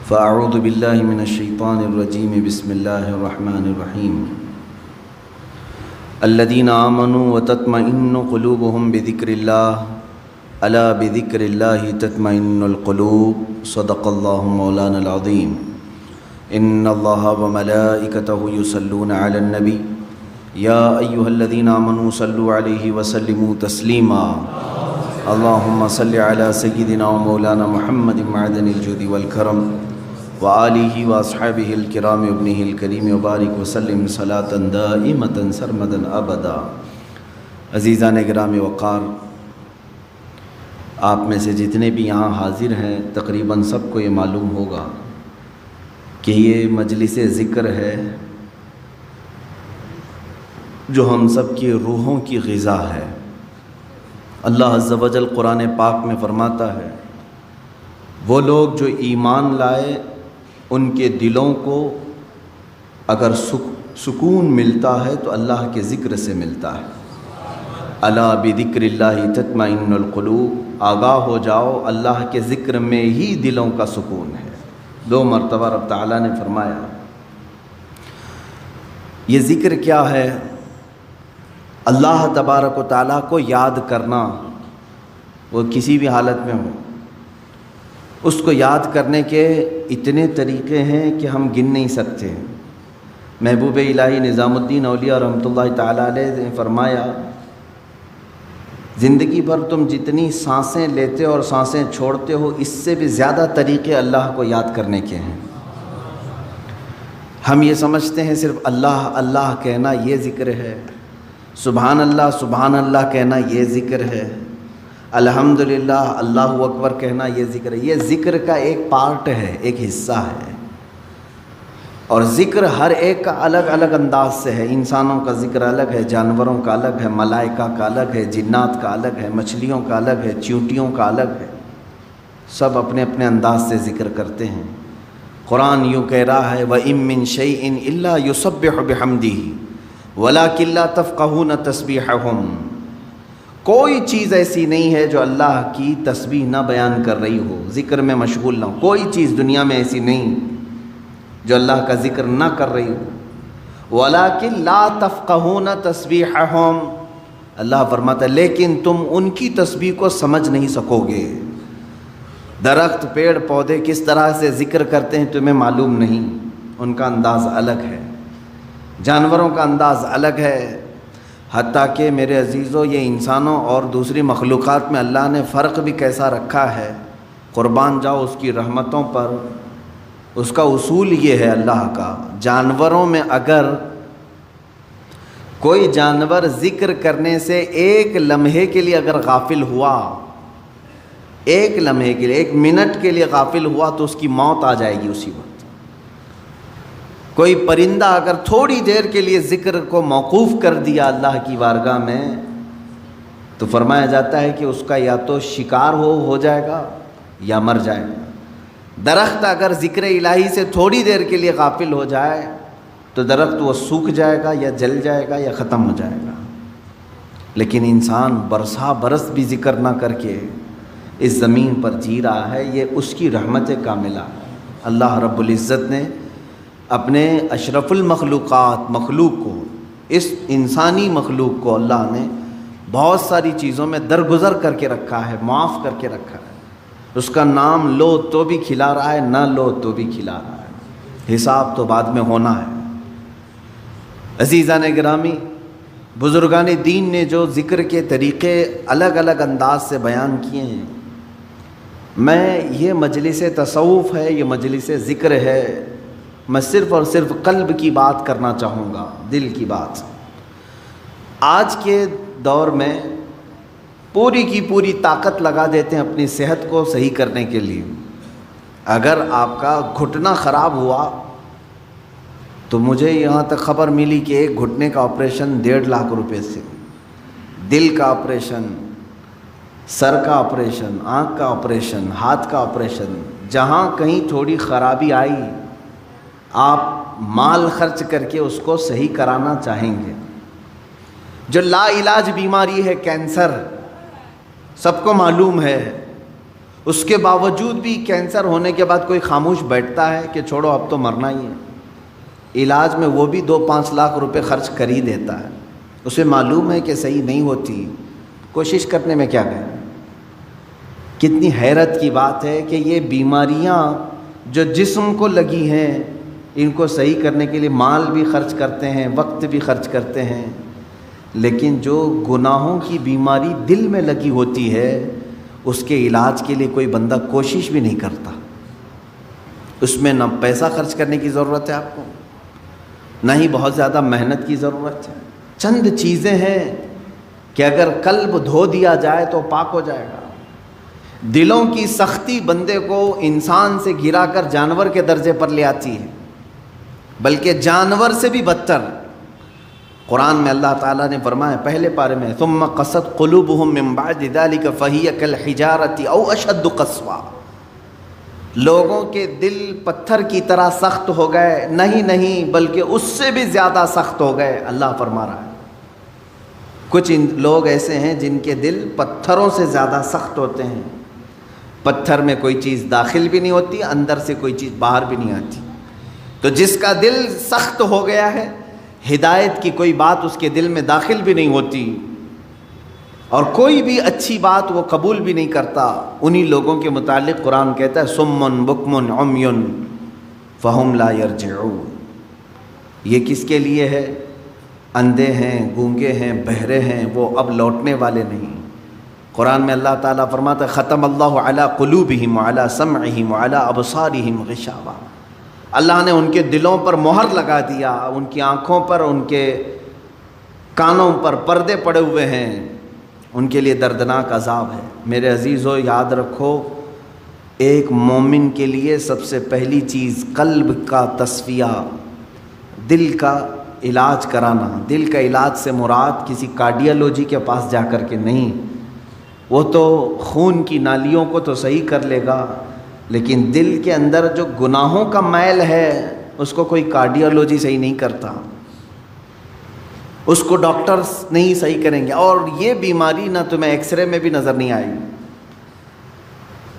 فاعوذ باللہ من الشیطان الرجیم بسم اللہ الرحمن الرحیم الذین آمنوا وتطمئن قلوبهم بذکر اللہ الا بذکر اللہ تطمئن القلوب صدق اللہ مولانا العظیم ان اللہ وملائکتہ یصلون علی النبی یا ایہا الذین آمنوا صلوا علیہ وسلموا تسلیما اللہم صل علی سیدنا و مولانا محمد معدن الجود والکرم وآلہ واصحابہ الکرام ابنہ الکریم وبارک وسلم صلاة دائمة سرمدا ابدا۔ عزیزان گرامی وقار، آپ میں سے جتنے بھی یہاں حاضر ہیں تقریباً سب کو یہ معلوم ہوگا کہ یہ مجلس ذکر ہے جو ہم سب کی روحوں کی غذا ہے۔ اللہ عز و جل قرآن پاک میں فرماتا ہے وہ لوگ جو ایمان لائے ان کے دلوں کو اگر سکون ملتا ہے تو اللہ کے ذکر سے ملتا ہے۔ الا بذکر اللہ تطمئن القلوب، آگاہ ہو جاؤ اللہ کے ذکر میں ہی دلوں کا سکون ہے۔ 2 مرتبہ رب تعالیٰ نے فرمایا۔ یہ ذکر کیا ہے؟ اللہ تبارک و تعالیٰ کو یاد کرنا، وہ کسی بھی حالت میں ہو، اس کو یاد کرنے کے اتنے طریقے ہیں کہ ہم گن نہیں سکتے۔ محبوب الہی نظام الدین اولیاء رحمۃ اللہ تعالیٰ علیہ نے فرمایا زندگی بھر تم جتنی سانسیں لیتے اور سانسیں چھوڑتے ہو اس سے بھی زیادہ طریقے اللہ کو یاد کرنے کے ہیں۔ ہم یہ سمجھتے ہیں صرف اللہ اللہ کہنا یہ ذکر ہے، سبحان اللہ کہنا یہ ذکر ہے، الحمدللہ اللہ اکبر کہنا یہ ذکر ہے۔ یہ ذکر کا ایک پارٹ ہے، ایک حصہ ہے، اور ذکر ہر ایک کا الگ الگ انداز سے ہے۔ انسانوں کا ذکر الگ ہے، جانوروں کا الگ ہے، ملائکہ کا الگ ہے، جنات کا الگ ہے، مچھلیوں کا الگ ہے، چیونٹیوں کا الگ ہے۔ سب اپنے اپنے انداز سے ذکر کرتے ہیں۔ قرآن یوں کہہ رہا ہے وَإِن مِّن شَيْءٍ إِلَّا يُسَبِّحُ بِحَمْدِهِ وَلَٰكِن لَّا تَفْقَهُونَ تَسْبِيحَهُمْ، کوئی چیز ایسی نہیں ہے جو اللہ کی تسبیح نہ بیان کر رہی ہو، ذکر میں مشغول نہ ہو۔ کوئی چیز دنیا میں ایسی نہیں جو اللہ کا ذکر نہ کر رہی ہو۔ وَلَٰكِن لَّا تَفْقَهُونَ تَسْبِيحَهُمْ، اللہ فرماتا ہے لیکن تم ان کی تسبیح کو سمجھ نہیں سکو گے۔ درخت پیڑ پودے کس طرح سے ذکر کرتے ہیں تمہیں معلوم نہیں، ان کا انداز الگ ہے، جانوروں کا انداز الگ ہے۔ حتیٰ کہ میرے عزیزو یہ انسانوں اور دوسری مخلوقات میں اللہ نے فرق بھی کیسا رکھا ہے، قربان جاؤ اس کی رحمتوں پر۔ اس کا اصول یہ ہے اللہ کا، جانوروں میں اگر کوئی جانور ذکر کرنے سے ایک لمحے کے لیے اگر غافل ہوا، ایک لمحے کے لیے، 1 منٹ کے لیے غافل ہوا تو اس کی موت آ جائے گی اسی وقت۔ کوئی پرندہ اگر تھوڑی دیر کے لیے ذکر کو موقوف کر دیا اللہ کی بارگاہ میں تو فرمایا جاتا ہے کہ اس کا یا تو شکار ہو جائے گا یا مر جائے گا۔ درخت اگر ذکر الہی سے تھوڑی دیر کے لیے غافل ہو جائے تو درخت وہ سوکھ جائے گا یا جل جائے گا یا ختم ہو جائے گا۔ لیکن انسان برسا برس بھی ذکر نہ کر کے اس زمین پر جی رہا ہے، یہ اس کی رحمت کاملہ ہے۔ اللہ رب العزت نے اپنے اشرف المخلوقات مخلوق کو، اس انسانی مخلوق کو اللہ نے بہت ساری چیزوں میں درگزر کر کے رکھا ہے، معاف کر کے رکھا ہے۔ اس کا نام لو تو بھی کھلا رہا ہے، نہ لو تو بھی کھلا رہا ہے، حساب تو بعد میں ہونا ہے۔ عزیزان گرامی، بزرگان دین نے جو ذکر کے طریقے الگ الگ انداز سے بیان کیے ہیں، میں یہ مجلس تصوف ہے، یہ مجلس ذکر ہے، میں صرف اور صرف قلب کی بات کرنا چاہوں گا، دل کی بات۔ آج کے دور میں پوری کی پوری طاقت لگا دیتے ہیں اپنی صحت کو صحیح کرنے کے لیے۔ اگر آپ کا گھٹنا خراب ہوا تو مجھے یہاں تک خبر ملی کہ ایک گھٹنے کا آپریشن 1.5 لاکھ روپے سے، دل کا آپریشن، سر کا آپریشن، آنکھ کا آپریشن، ہاتھ کا آپریشن، جہاں کہیں تھوڑی خرابی آئی آپ مال خرچ کر کے اس کو صحیح کرانا چاہیں گے۔ جو لا علاج بیماری ہے کینسر، سب کو معلوم ہے، اس کے باوجود بھی کینسر ہونے کے بعد کوئی خاموش بیٹھتا ہے کہ چھوڑو اب تو مرنا ہی ہے؟ علاج میں وہ بھی 2-5 لاکھ روپے خرچ کر ہی دیتا ہے، اسے معلوم ہے کہ صحیح نہیں ہوتی، کوشش کرنے میں کیا گئے۔ کتنی حیرت کی بات ہے کہ یہ بیماریاں جو جسم کو لگی ہیں ان کو صحیح کرنے کے لیے مال بھی خرچ کرتے ہیں، وقت بھی خرچ کرتے ہیں، لیکن جو گناہوں کی بیماری دل میں لگی ہوتی ہے اس کے علاج کے لیے کوئی بندہ کوشش بھی نہیں کرتا۔ اس میں نہ پیسہ خرچ کرنے کی ضرورت ہے آپ کو، نہ ہی بہت زیادہ محنت کی ضرورت ہے۔ چند چیزیں ہیں کہ اگر قلب دھو دیا جائے تو پاک ہو جائے گا۔ دلوں کی سختی بندے کو انسان سے گرا کر جانور کے درجے پر لے آتی ہے، بلکہ جانور سے بھی بدتر۔ قرآن میں اللہ تعالیٰ نے فرمایا پہلے پارے میں، ثم قست قلوبہم من بعد ذلک فہی کالحجارۃ او اشد قسوا، لوگوں کے دل پتھر کی طرح سخت ہو گئے، نہیں بلکہ اس سے بھی زیادہ سخت ہو گئے، اللہ فرما رہا ہے۔ کچھ لوگ ایسے ہیں جن کے دل پتھروں سے زیادہ سخت ہوتے ہیں، پتھر میں کوئی چیز داخل بھی نہیں ہوتی، اندر سے کوئی چیز باہر بھی نہیں آتی۔ تو جس کا دل سخت ہو گیا ہے، ہدایت کی کوئی بات اس کے دل میں داخل بھی نہیں ہوتی اور کوئی بھی اچھی بات وہ قبول بھی نہیں کرتا، انہی لوگوں کے متعلق قرآن کہتا ہے صم بکم عمی فہم لا یرجعون۔ یہ کس کے لیے ہے؟ اندھے ہیں، گونگے ہیں، بہرے ہیں، وہ اب لوٹنے والے نہیں۔ قرآن میں اللہ تعالیٰ فرماتا ہے ختم اللہ علی قلوبہم وعلی سمعہم وعلی ابصارہم غشاوہ، اللہ نے ان کے دلوں پر مہر لگا دیا، ان کی آنکھوں پر، ان کے کانوں پر پردے پڑے ہوئے ہیں، ان کے لیے دردناک عذاب ہے۔ میرے عزیزو یاد رکھو، ایک مومن کے لیے سب سے پہلی چیز قلب کا تصفیہ، دل کا علاج کرانا۔ دل کا علاج سے مراد کسی کارڈیالوجی کے پاس جا کر کے نہیں، وہ تو خون کی نالیوں کو تو صحیح کر لے گا، لیکن دل کے اندر جو گناہوں کا میل ہے اس کو کوئی کارڈیالوجی صحیح نہیں کرتا، اس کو ڈاکٹرز نہیں صحیح کریں گے۔ اور یہ بیماری نہ تمہیں ایکس رے میں بھی نظر نہیں آئے گی،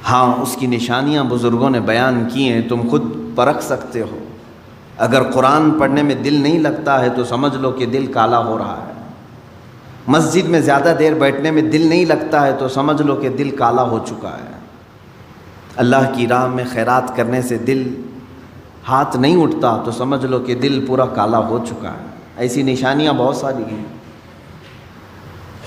ہاں اس کی نشانیاں بزرگوں نے بیان کی ہیں، تم خود پرکھ سکتے ہو۔ اگر قرآن پڑھنے میں دل نہیں لگتا ہے تو سمجھ لو کہ دل کالا ہو رہا ہے۔ مسجد میں زیادہ دیر بیٹھنے میں دل نہیں لگتا ہے تو سمجھ لو کہ دل کالا ہو چکا ہے۔ اللہ کی راہ میں خیرات کرنے سے دل ہاتھ نہیں اٹھتا تو سمجھ لو کہ دل پورا کالا ہو چکا ہے۔ ایسی نشانیاں بہت ساری ہیں۔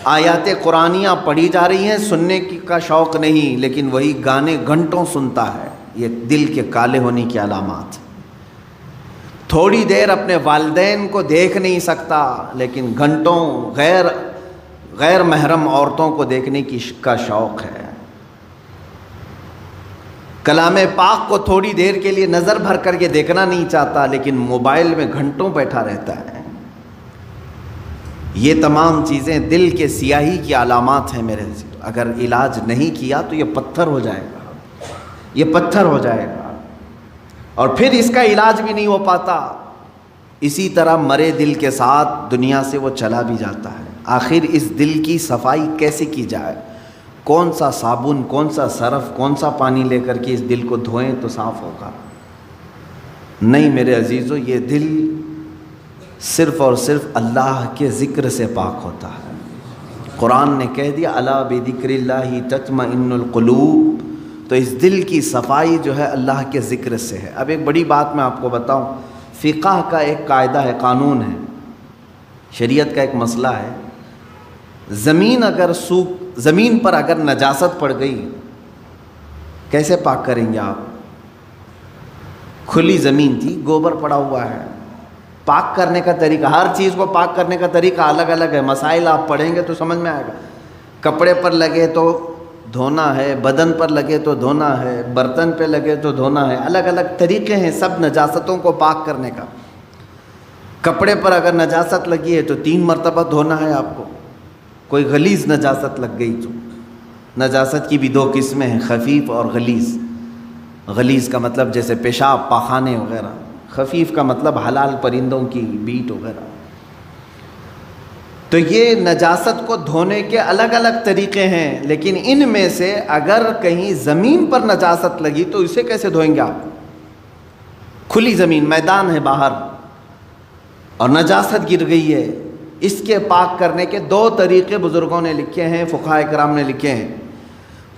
آیات قرآنیاں پڑھی جا رہی ہیں، سننے کا شوق نہیں، لیکن وہی گانے گھنٹوں سنتا ہے، یہ دل کے کالے ہونے کی علامات۔ تھوڑی دیر اپنے والدین کو دیکھ نہیں سکتا، لیکن گھنٹوں غیر محرم عورتوں کو دیکھنے کا شوق ہے۔ کلام پاک کو تھوڑی دیر کے لیے نظر بھر کر کے دیکھنا نہیں چاہتا، لیکن موبائل میں گھنٹوں بیٹھا رہتا ہے۔ یہ تمام چیزیں دل کے سیاہی کی علامات ہیں میرے عزیز۔ اگر علاج نہیں کیا تو یہ پتھر ہو جائے گا، یہ پتھر ہو جائے گا، اور پھر اس کا علاج بھی نہیں ہو پاتا۔ اسی طرح مرے دل کے ساتھ دنیا سے وہ چلا بھی جاتا ہے۔ آخر اس دل کی صفائی کیسے کی جائے؟ کون سا صابن، کون سا سرف، کون سا پانی لے کر کے اس دل کو دھوئیں تو صاف ہوگا؟ نہیں میرے عزیزو، یہ دل صرف اور صرف اللہ کے ذکر سے پاک ہوتا ہے۔ قرآن نے کہہ دیا الا بذکر اللہ تطمئن القلوب، تو اس دل کی صفائی جو ہے اللہ کے ذکر سے ہے۔ اب ایک بڑی بات میں آپ کو بتاؤں، فقہ کا ایک قاعدہ ہے، قانون ہے، شریعت کا ایک مسئلہ ہے۔ زمین پر اگر نجاست پڑ گئی کیسے پاک کریں گے آپ؟ کھلی زمین تھی، گوبر پڑا ہوا ہے، پاک کرنے کا طریقہ، ہر چیز کو پاک کرنے کا طریقہ الگ الگ ہے۔ مسائل آپ پڑھیں گے تو سمجھ میں آئے گا۔ کپڑے پر لگے تو دھونا ہے، بدن پر لگے تو دھونا ہے، برتن پہ لگے تو دھونا ہے، الگ الگ طریقے ہیں سب نجاستوں کو پاک کرنے کا۔ کپڑے پر اگر نجاست لگی ہے تو 3 مرتبہ دھونا ہے آپ کو۔ کوئی غلیظ نجاست لگ گئی تو، نجاست کی بھی 2 قسمیں ہیں، خفیف اور غلیظ۔ غلیظ کا مطلب جیسے پیشاب، پاخانے وغیرہ، خفیف کا مطلب حلال پرندوں کی بیٹ وغیرہ۔ تو یہ نجاست کو دھونے کے الگ الگ طریقے ہیں، لیکن ان میں سے اگر کہیں زمین پر نجاست لگی تو اسے کیسے دھوئیں گے آپ؟ کھلی زمین، میدان ہے باہر اور نجاست گر گئی ہے، اس کے پاک کرنے کے دو طریقے بزرگوں نے لکھے ہیں، فقہاء کرام نے لکھے ہیں۔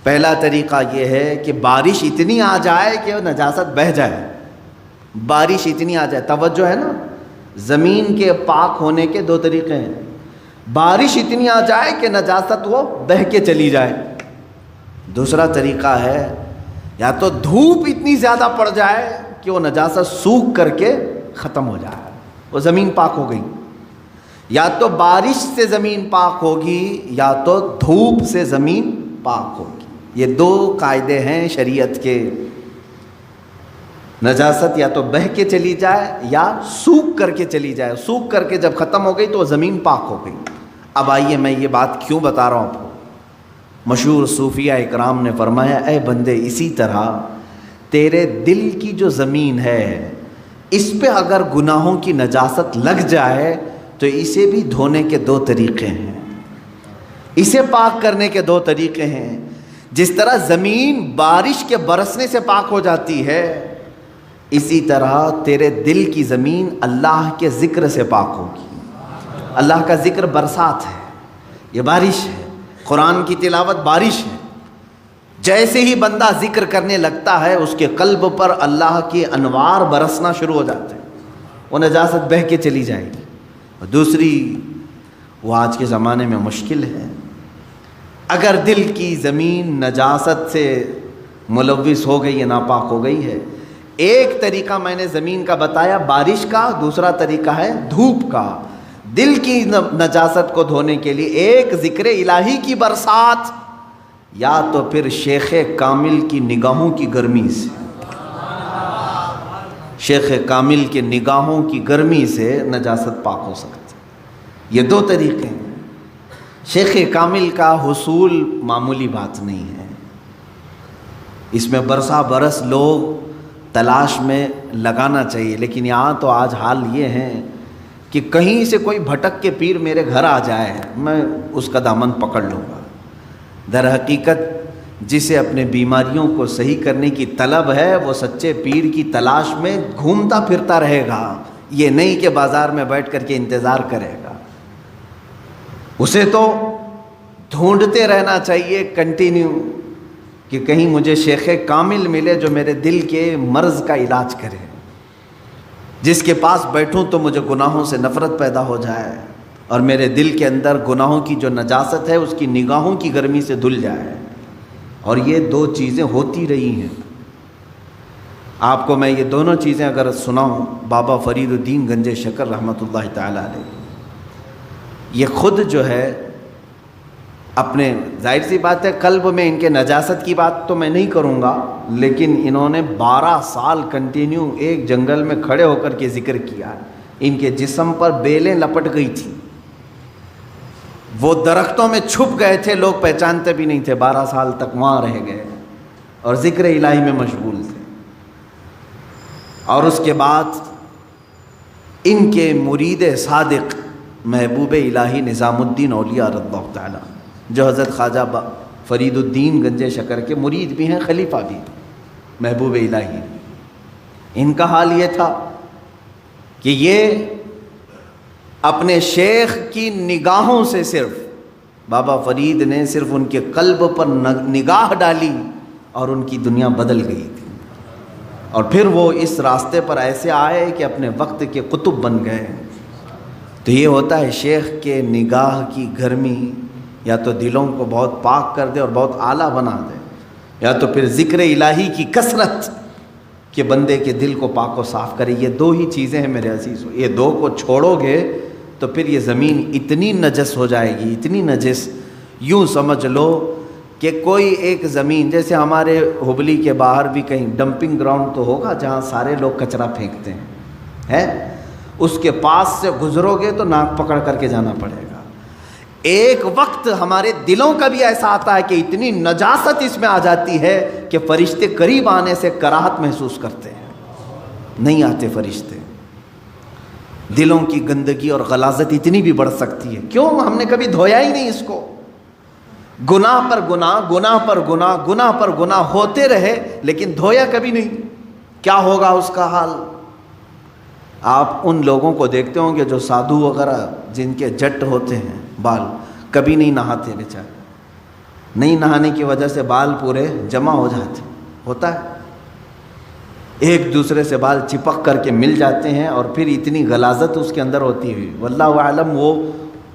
پہلا طریقہ یہ ہے کہ بارش اتنی آ جائے کہ نجاست بہہ جائے، بارش اتنی آ جائے، توجہ ہے نا، زمین کے پاک ہونے کے دو طریقے ہیں، بارش اتنی آ جائے کہ نجاست وہ بہہ کے چلی جائے۔ دوسرا طریقہ ہے یا تو دھوپ اتنی زیادہ پڑ جائے کہ وہ نجاست سوکھ کر کے ختم ہو جائے، وہ زمین پاک ہو گئی۔ یا تو بارش سے زمین پاک ہوگی یا تو دھوپ سے زمین پاک ہوگی، یہ دو قاعدے ہیں شریعت کے۔ نجاست یا تو بہہ کے چلی جائے یا سوکھ کر کے چلی جائے، سوکھ کر کے جب ختم ہو گئی تو وہ زمین پاک ہو گئی۔ اب آئیے میں یہ بات کیوں بتا رہا ہوں آپ کو۔ مشہور صوفیہ اکرام نے فرمایا، اے بندے اسی طرح تیرے دل کی جو زمین ہے اس پہ اگر گناہوں کی نجاست لگ جائے تو اسے بھی دھونے کے دو طریقے ہیں، اسے پاک کرنے کے دو طریقے ہیں۔ جس طرح زمین بارش کے برسنے سے پاک ہو جاتی ہے، اسی طرح تیرے دل کی زمین اللہ کے ذکر سے پاک ہوگی۔ اللہ کا ذکر برسات ہے، یہ بارش ہے، قرآن کی تلاوت بارش ہے۔ جیسے ہی بندہ ذکر کرنے لگتا ہے اس کے قلب پر اللہ کی انوار برسنا شروع ہو جاتے ہیں، وہ نجاست بہہ کے چلی جائے گی۔ اور دوسری، وہ آج کے زمانے میں مشکل ہے، اگر دل کی زمین نجاست سے ملوث ہو گئی ہے، ناپاک ہو گئی ہے، ایک طریقہ میں نے زمین کا بتایا بارش کا، دوسرا طریقہ ہے دھوپ کا۔ دل کی نجاست کو دھونے کے لیے ایک ذکر الہی کی برسات، یا تو پھر شیخ کامل کی نگاہوں کی گرمی سے، شیخ کامل کے نگاہوں کی گرمی سے نجاست پاک ہو سکتی ہے۔ یہ دو طریقے ہیں۔ شیخ کامل کا حصول معمولی بات نہیں ہے، اس میں برسا برس لوگ تلاش میں لگانا چاہیے، لیکن یہاں تو آج حال یہ ہے کہ کہیں سے کوئی بھٹک کے پیر میرے گھر آ جائے میں اس کا دامن پکڑ لوں گا۔ در حقیقت جسے اپنے بیماریوں کو صحیح کرنے کی طلب ہے وہ سچے پیر کی تلاش میں گھومتا پھرتا رہے گا، یہ نہیں کہ بازار میں بیٹھ کر کے انتظار کرے گا۔ اسے تو ڈھونڈتے رہنا چاہیے کنٹینیو کہ کہیں مجھے شیخ کامل ملے جو میرے دل کے مرض کا علاج کرے، جس کے پاس بیٹھوں تو مجھے گناہوں سے نفرت پیدا ہو جائے اور میرے دل کے اندر گناہوں کی جو نجاست ہے اس کی نگاہوں کی گرمی سے دھل جائے۔ اور یہ دو چیزیں ہوتی رہی ہیں۔ آپ کو میں یہ دونوں چیزیں اگر سناؤں، بابا فرید الدین گنج شکر رحمۃ اللہ تعالی علیہ، یہ خود جو ہے اپنے، ظاہر سی بات ہے قلب میں ان کے نجاست کی بات تو میں نہیں کروں گا، لیکن انہوں نے 12 سال کنٹینیو ایک جنگل میں کھڑے ہو کر کے ذکر کیا۔ ان کے جسم پر بیلیں لپٹ گئی تھیں، وہ درختوں میں چھپ گئے تھے، لوگ پہچانتے بھی نہیں تھے، 12 سال تک وہاں رہ گئے اور ذکر الہی میں مشغول تھے۔ اور اس کے بعد ان کے مرید صادق محبوب الہی نظام الدین اولیاء رضی اللہ تعالی، جو حضرت خواجہ فرید الدین گنج شکر کے مرید بھی ہیں، خلیفہ بھی، محبوب الہی، ان کا حال یہ تھا کہ یہ اپنے شیخ کی نگاہوں سے، صرف بابا فرید نے صرف ان کے قلب پر نگاہ ڈالی اور ان کی دنیا بدل گئی تھی، اور پھر وہ اس راستے پر ایسے آئے کہ اپنے وقت کے قطب بن گئے۔ تو یہ ہوتا ہے شیخ کے نگاہ کی گرمی یا تو دلوں کو بہت پاک کر دے اور بہت اعلیٰ بنا دے، یا تو پھر ذکر الہی کی کثرت کہ بندے کے دل کو پاک و صاف کرے۔ یہ دو ہی چیزیں ہیں میرے عزیزو، یہ دو کو چھوڑو گے تو پھر یہ زمین اتنی نجس ہو جائے گی، اتنی نجس، یوں سمجھ لو کہ کوئی ایک زمین، جیسے ہمارے ہبلی کے باہر بھی کہیں ڈمپنگ گراؤنڈ تو ہوگا جہاں سارے لوگ کچرا پھینکتے ہیں، اس کے پاس سے گزرو گے تو ناک پکڑ کر کے جانا پڑے گا۔ ایک وقت ہمارے دلوں کا بھی ایسا آتا ہے کہ اتنی نجاست اس میں آ جاتی ہے کہ فرشتے قریب آنے سے کراہت محسوس کرتے ہیں، نہیں آتے فرشتے۔ دلوں کی گندگی اور غلاظت اتنی بھی بڑھ سکتی ہے. کیوں؟ ہم نے کبھی دھویا ہی نہیں اس کو. گناہ پر گناہ، گناہ پر گناہ، گناہ پر گناہ ہوتے رہے لیکن دھویا کبھی نہیں. کیا ہوگا اس کا حال؟ آپ ان لوگوں کو دیکھتے ہوں گے جو سادھو وغیرہ جن کے جٹ ہوتے ہیں بال، کبھی نہیں نہاتے بیچارے. نہیں نہانے کی وجہ سے بال پورے جمع ہو جاتے. ہوتا ہے، ایک دوسرے سے بال چپک کر کے مل جاتے ہیں اور پھر اتنی غلاظت اس کے اندر ہوتی ہوئی. واللہ اعلم وہ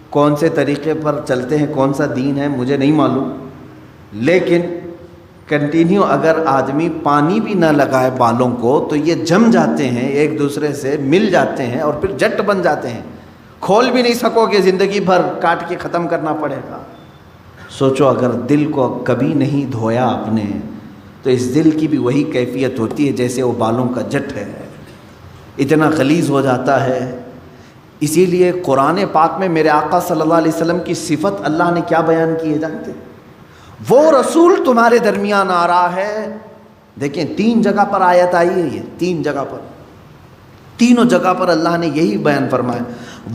کون سے طریقے پر چلتے ہیں، کون سا دین ہے مجھے نہیں معلوم. لیکن کنٹینیو اگر آدمی پانی بھی نہ لگائے بالوں کو تو یہ جم جاتے ہیں، ایک دوسرے سے مل جاتے ہیں اور پھر جٹ بن جاتے ہیں. کھول بھی نہیں سکو گے، زندگی بھر کاٹ کے ختم کرنا پڑے گا. سوچو اگر دل کو کبھی نہیں دھویا آپ نے تو اس دل کی بھی وہی کیفیت ہوتی ہے جیسے وہ بالوں کا جٹ ہے، اتنا غلیظ ہو جاتا ہے. اسی لیے قرآن پاک میں میرے آقا صلی اللہ علیہ وسلم کی صفت اللہ نے کیا بیان کی ہے جانتے؟ وہ رسول تمہارے درمیان آ رہا ہے. دیکھیں 3 جگہ پر آیت آئی ہے، یہ 3 جگہ پر، تینوں جگہ پر اللہ نے یہی بیان فرمایا.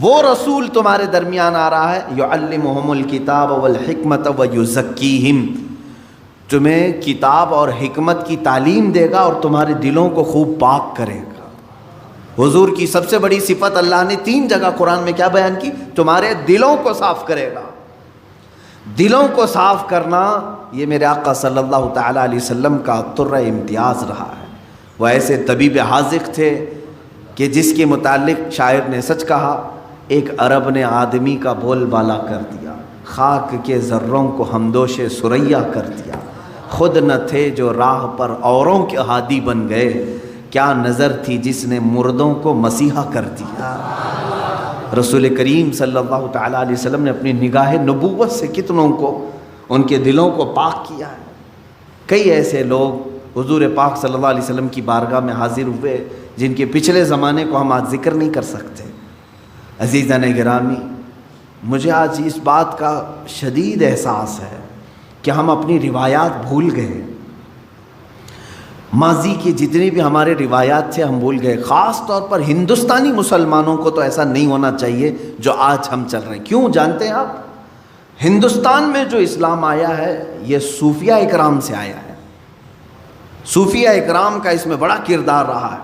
وہ رسول تمہارے درمیان آ رہا ہے، یعلمہم الکتاب والحکمت ویزکیہم، تمہیں کتاب اور حکمت کی تعلیم دے گا اور تمہارے دلوں کو خوب پاک کرے گا. حضور کی سب سے بڑی صفت اللہ نے 3 جگہ قرآن میں کیا بیان کی؟ تمہارے دلوں کو صاف کرے گا. دلوں کو صاف کرنا یہ میرے آقا صلی اللہ تعالیٰ علیہ وسلم کا طرہ امتیاز رہا ہے. وہ ایسے طبیب حاذق تھے کہ جس کے متعلق شاعر نے سچ کہا، ایک عرب نے آدمی کا بول بالا کر دیا، خاک کے ذروں کو ہمدوش سریا کر دیا. خود نہ تھے جو راہ پر اوروں کے ہادی بن گئے، کیا نظر تھی جس نے مردوں کو مسیحا کر دیا. رسول کریم صلی اللہ تعالیٰ علیہ وسلم نے اپنی نگاہ نبوت سے کتنوں کو ان کے دلوں کو پاک کیا ہے. کئی ایسے لوگ حضور پاک صلی اللہ علیہ وسلم کی بارگاہ میں حاضر ہوئے جن کے پچھلے زمانے کو ہم آج ذکر نہیں کر سکتے. عزیزان گرامی، مجھے آج اس بات کا شدید احساس ہے کہ ہم اپنی روایات بھول گئے. ماضی کی جتنی بھی ہمارے روایات تھے ہم بھول گئے. خاص طور پر ہندوستانی مسلمانوں کو تو ایسا نہیں ہونا چاہیے جو آج ہم چل رہے ہیں. کیوں جانتے ہیں آپ؟ ہندوستان میں جو اسلام آیا ہے یہ صوفیہ اکرام سے آیا ہے. صوفیہ اکرام کا اس میں بڑا کردار رہا ہے.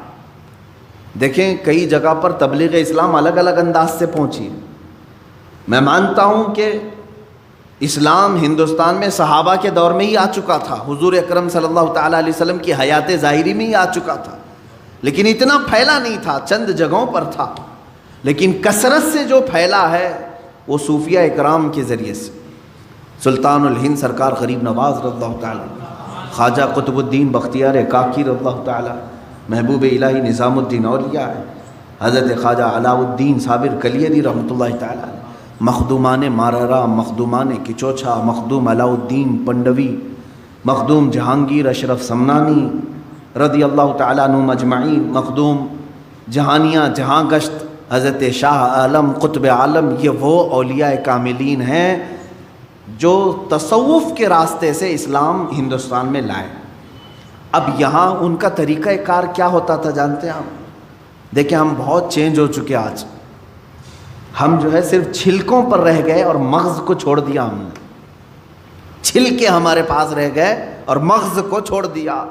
دیکھیں کئی جگہ پر تبلیغ اسلام الگ الگ انداز سے پہنچی ہے. میں مانتا ہوں کہ اسلام ہندوستان میں صحابہ کے دور میں ہی آ چکا تھا، حضور اکرم صلی اللہ تعالیٰ علیہ وسلم کی حیات ظاہری میں ہی آ چکا تھا، لیکن اتنا پھیلا نہیں تھا، چند جگہوں پر تھا. لیکن کثرت سے جو پھیلا ہے وہ صوفیہ اکرام کے ذریعے سے. سلطان الہند سرکار غریب نواز رضی اللہ تعالیٰ، خواجہ قطب الدین بختیار کاکی رضی اللہ تعالیٰ، محبوب الہی نظام الدین اولیاء، حضرت خواجہ علاء الدین صابر کلیری رحمۃ اللہ تعالیٰ، مخدومان ماررا، مخدومان کچوچھا، مخدوم علاء الدین پنڈوی، مخدوم جہانگیر اشرف سمنانی رضی اللہ تعالیٰ عنہ مجمعین، مخدوم جہانیہ جہاں گشت حضرت شاہ عالم قطب عالم. یہ وہ اولیاء کاملین ہیں جو تصوف کے راستے سے اسلام ہندوستان میں لائے. اب یہاں ان کا طریقہ کار کیا ہوتا تھا جانتے ہیں آپ؟ دیکھیں ہم بہت چینج ہو چکے. آج ہم جو ہے صرف چھلکوں پر رہ گئے اور مغز کو چھوڑ دیا. ہم نے چھلکے ہمارے پاس رہ گئے اور مغز کو چھوڑ دیا.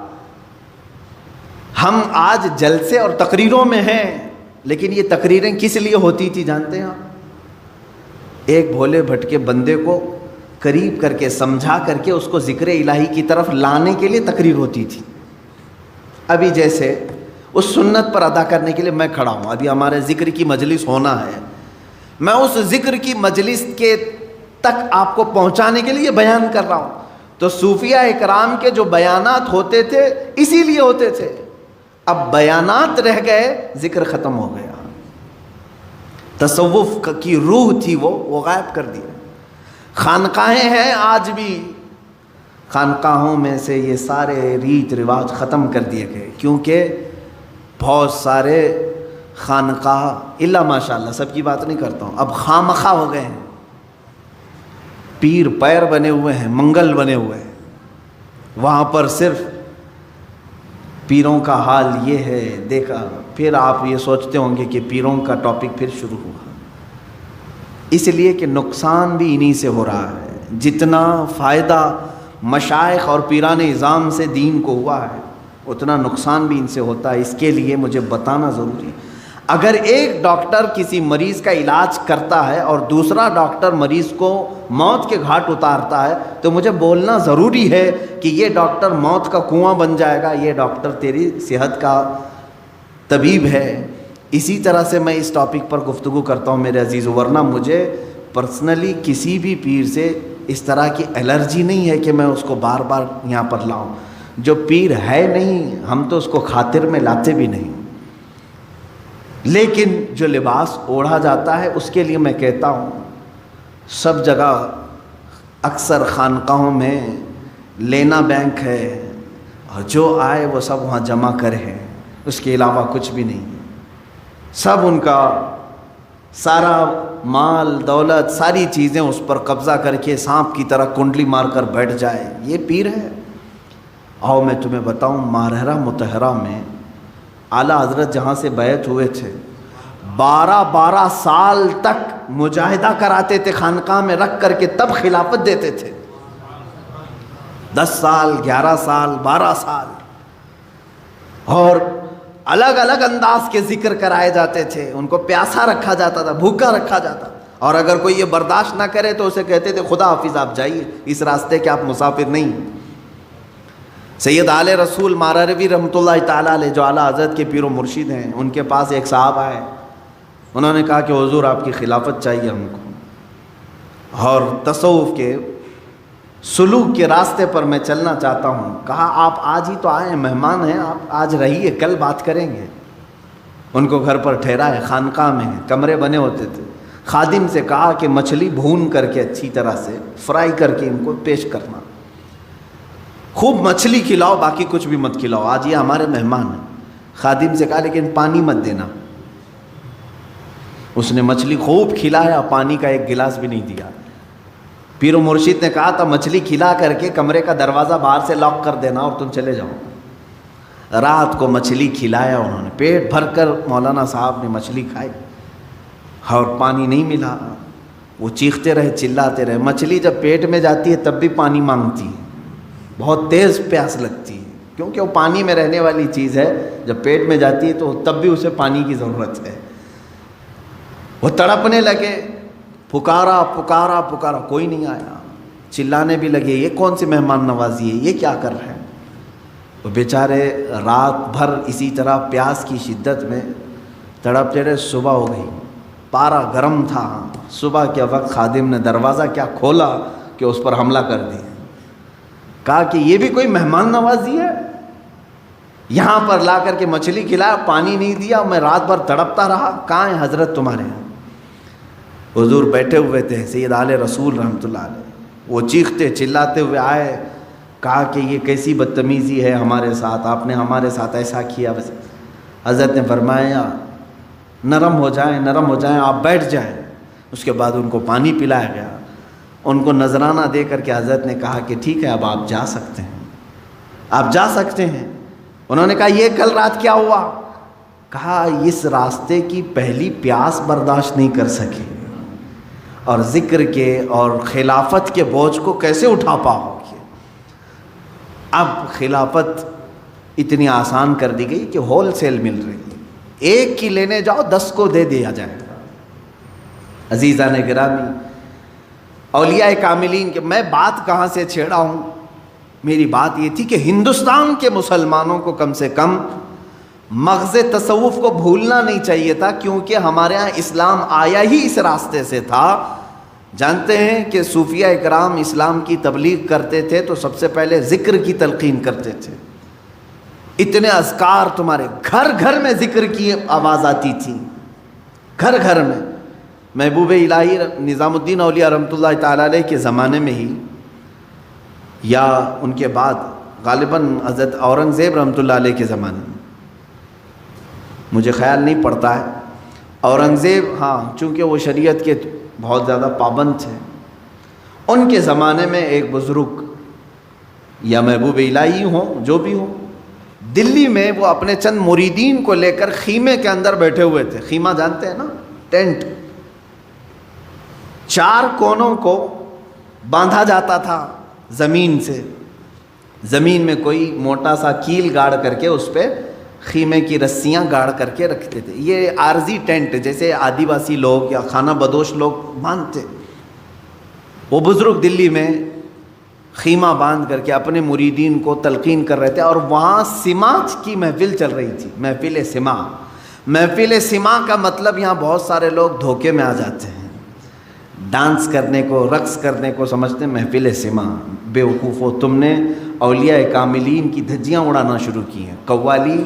ہم آج جلسے اور تقریروں میں ہیں، لیکن یہ تقریریں کس لیے ہوتی تھی جانتے ہیں آپ؟ ایک بھولے بھٹکے بندے کو قریب کر کے سمجھا کر کے اس کو ذکر الہی کی طرف لانے کے لیے تقریر ہوتی تھی. ابھی جیسے اس سنت پر ادا کرنے کے لیے میں کھڑا ہوں، ابھی ہمارے ذکر کی مجلس ہونا ہے، میں اس ذکر کی مجلس کے تک آپ کو پہنچانے کے لیے بیان کر رہا ہوں. تو صوفیہ اکرام کے جو بیانات ہوتے تھے اسی لیے ہوتے تھے. اب بیانات رہ گئے، ذکر ختم ہو گیا. تصوف کی روح تھی وہ غائب کر دی. خانقاہیں ہیں آج بھی، خانقاہوں میں سے یہ سارے ریت رواج ختم کر دیے گئے، کیونکہ بہت سارے خانقاہ الا ماشاء اللہ سب کی بات نہیں کرتا ہوں، اب خامخواہ ہو گئے ہیں. پیر پیر بنے ہوئے ہیں، منگل بنے ہوئے ہیں. وہاں پر صرف پیروں کا حال یہ ہے دیکھا. پھر آپ یہ سوچتے ہوں گے کہ پیروں کا ٹاپک پھر شروع ہوا. اس لیے کہ نقصان بھی انہی سے ہو رہا ہے. جتنا فائدہ مشائخ اور پیران اعظام سے دین کو ہوا ہے اتنا نقصان بھی ان سے ہوتا ہے. اس کے لیے مجھے بتانا ضروری ہے. اگر ایک ڈاکٹر کسی مریض کا علاج کرتا ہے اور دوسرا ڈاکٹر مریض کو موت کے گھاٹ اتارتا ہے تو مجھے بولنا ضروری ہے کہ یہ ڈاکٹر موت کا کنواں بن جائے گا, یہ ڈاکٹر تیری صحت کا طبیب ہے. اسی طرح سے میں اس ٹاپک پر گفتگو کرتا ہوں میرے عزیزو, ورنہ مجھے پرسنلی کسی بھی پیر سے اس طرح کی الرجی نہیں ہے کہ میں اس کو بار بار یہاں پر لاؤں. جو پیر ہے نہیں ہم تو اس کو خاطر میں لاتے بھی نہیں, لیکن جو لباس اوڑھا جاتا ہے اس کے لیے میں کہتا ہوں سب جگہ اکثر خانقاہوں میں لینا بینک ہے اور جو آئے وہ سب وہاں جمع کرے ہیں, اس کے علاوہ کچھ بھی نہیں. سب ان کا سارا مال دولت ساری چیزیں اس پر قبضہ کر کے سانپ کی طرح کنڈلی مار کر بیٹھ جائے, یہ پیر ہے. آؤ میں تمہیں بتاؤں, ماہرہ مطہرہ میں اعلیٰ حضرت جہاں سے بیعت ہوئے تھے 12 سال تک مجاہدہ کراتے تھے خانقاہ میں رکھ کر کے, تب خلافت دیتے تھے. 10 سال 11 سال 12 سال اور الگ الگ انداز کے ذکر کرائے جاتے تھے. ان کو پیاسا رکھا جاتا تھا, بھوکا رکھا جاتا, اور اگر کوئی یہ برداشت نہ کرے تو اسے کہتے تھے خدا حافظ آپ جائیے, اس راستے کے آپ مسافر نہیں. سید آل رسول ماراروی رحمۃ اللہ تعالیٰ علیہ جو اعلیٰ حضرت کے پیر و مرشد ہیں, ان کے پاس ایک صاحب آئے, انہوں نے کہا کہ حضور آپ کی خلافت چاہیے ہم کو اور تصوف کے سلوک کے راستے پر میں چلنا چاہتا ہوں. کہا آپ آج ہی تو آئے ہیں, مہمان ہیں, آپ آج رہیے, کل بات کریں گے. ان کو گھر پر ٹھہرائے, خانقاہ میں کمرے بنے ہوتے تھے. خادم سے کہا کہ مچھلی بھون کر کے اچھی طرح سے فرائی کر کے ان کو پیش کرنا, خوب مچھلی کھلاؤ, باقی کچھ بھی مت کھلاؤ, آج یہ ہمارے مہمان ہیں. خادم سے کہا لیکن پانی مت دینا. اس نے مچھلی خوب کھلایا, پانی کا ایک گلاس بھی نہیں دیا. پیر و مرشد نے کہا تھا مچھلی کھلا کر کے کمرے کا دروازہ باہر سے لاک کر دینا اور تم چلے جاؤ. رات کو مچھلی کھلایا انہوں نے, پیٹ بھر کر مولانا صاحب نے مچھلی کھائی اور پانی نہیں ملا. وہ چیختے رہے, چلاتے رہے. مچھلی جب پیٹ میں جاتی ہے تب بھی پانی مانگتی ہے, بہت تیز پیاس لگتی ہے, کیونکہ وہ پانی میں رہنے والی چیز ہے. جب پیٹ میں جاتی ہے تو تب بھی اسے پانی کی ضرورت ہے. وہ تڑپنے لگے, پکارا پکارا پکارا, کوئی نہیں آیا. چلانے بھی لگے یہ کون سی مہمان نوازی ہے, یہ کیا کر رہے ہیں. وہ بیچارے رات بھر اسی طرح پیاس کی شدت میں تڑپتے رہے. صبح ہو گئی, پارا گرم تھا. صبح کے وقت خادم نے دروازہ کیا کھولا کہ اس پر حملہ کر دیا. کہا کہ یہ بھی کوئی مہمان نوازی ہے, یہاں پر لا کر کے مچھلی کھلایا, پانی نہیں دیا, میں رات بھر تڑپتا رہا. کہاں ہیں حضرت تمہارے یہاں؟ حضور بیٹھے ہوئے تھے سید آل رسول رحمۃ اللہ علیہ. وہ چیختے چلاتے ہوئے آئے. کہا کہ یہ کیسی بدتمیزی ہے ہمارے ساتھ, آپ نے ہمارے ساتھ ایسا کیا. بس حضرت نے فرمایا نرم ہو جائیں, نرم ہو جائیں, آپ بیٹھ جائیں. اس کے بعد ان کو پانی پلایا گیا. ان کو نذرانہ دے کر کے حضرت نے کہا کہ ٹھیک ہے اب آپ جا سکتے ہیں, آپ جا سکتے ہیں. انہوں نے کہا یہ کل رات کیا ہوا؟ کہا اس راستے کی پہلی پیاس برداشت نہیں کر سکے اور ذکر کے اور خلافت کے بوجھ کو کیسے اٹھا پاؤ گے. اب خلافت اتنی آسان کر دی گئی کہ ہول سیل مل رہی ہے, ایک کی لینے جاؤ 10 کو دے دیا جائے گا. عزیزان گرامی, اولیاء کاملین کے میں بات کہاں سے چھیڑا ہوں, میری بات یہ تھی کہ ہندوستان کے مسلمانوں کو کم سے کم مغز تصوف کو بھولنا نہیں چاہیے تھا, کیونکہ ہمارے ہاں اسلام آیا ہی اس راستے سے تھا. جانتے ہیں کہ صوفیہ اکرام اسلام کی تبلیغ کرتے تھے تو سب سے پہلے ذکر کی تلقین کرتے تھے. اتنے اذکار تمہارے گھر گھر میں ذکر کی آواز آتی تھی, گھر گھر میں. محبوب الہی نظام الدین اولیاء رحمۃ اللہ تعالیٰ علیہ کے زمانے میں ہی یا ان کے بعد غالباً حضرت اورنگزیب رحمۃ اللہ علیہ کے زمانے میں, مجھے خیال نہیں پڑتا ہے, اورنگزیب ہاں چونکہ وہ شریعت کے بہت زیادہ پابند تھے, ان کے زمانے میں ایک بزرگ یا محبوب الہی ہوں جو بھی ہوں, دلی میں وہ اپنے چند مریدین کو لے کر خیمے کے اندر بیٹھے ہوئے تھے. خیمہ جانتے ہیں نا, ٹینٹ. 4 کونوں کو باندھا جاتا تھا زمین سے. زمین میں کوئی موٹا سا کیل گاڑ کر کے اس پہ خیمے کی رسیاں گاڑ کر کے رکھتے تھے. یہ عارضی ٹینٹ جیسے آدیواسی لوگ یا خانہ بدوش لوگ باندھتے. وہ بزرگ دلی میں خیمہ باندھ کر کے اپنے مریدین کو تلقین کر رہے تھے. اور وہاں سماج کی محفل چل رہی تھی, محفل سماع. محفل سماع کا مطلب یہاں بہت سارے لوگ دھوکے میں آ جاتے ہیں, ڈانس کرنے کو, رقص کرنے کو سمجھتے ہیں محفل سماع. بے وقوفو, تم نے اولیاء کاملین کی دھجیاں اڑانا شروع کی ہیں. قوالی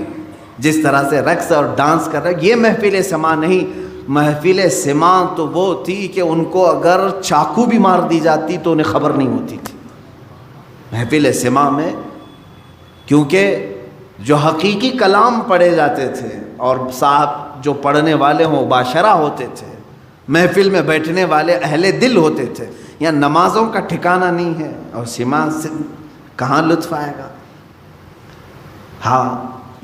جس طرح سے رقص اور ڈانس کر رہے, یہ محفل سماع نہیں. محفل سماع تو وہ تھی کہ ان کو اگر چاقو بھی مار دی جاتی تو انہیں خبر نہیں ہوتی تھی. محفل سماع میں کیونکہ جو حقیقی کلام پڑھے جاتے تھے اور صاحب جو پڑھنے والے ہوں باشرہ ہوتے تھے, محفل میں بیٹھنے والے اہل دل ہوتے تھے. یہاں نمازوں کا ٹھکانہ نہیں ہے اور سماع سے کہاں لطف آئے گا. ہاں,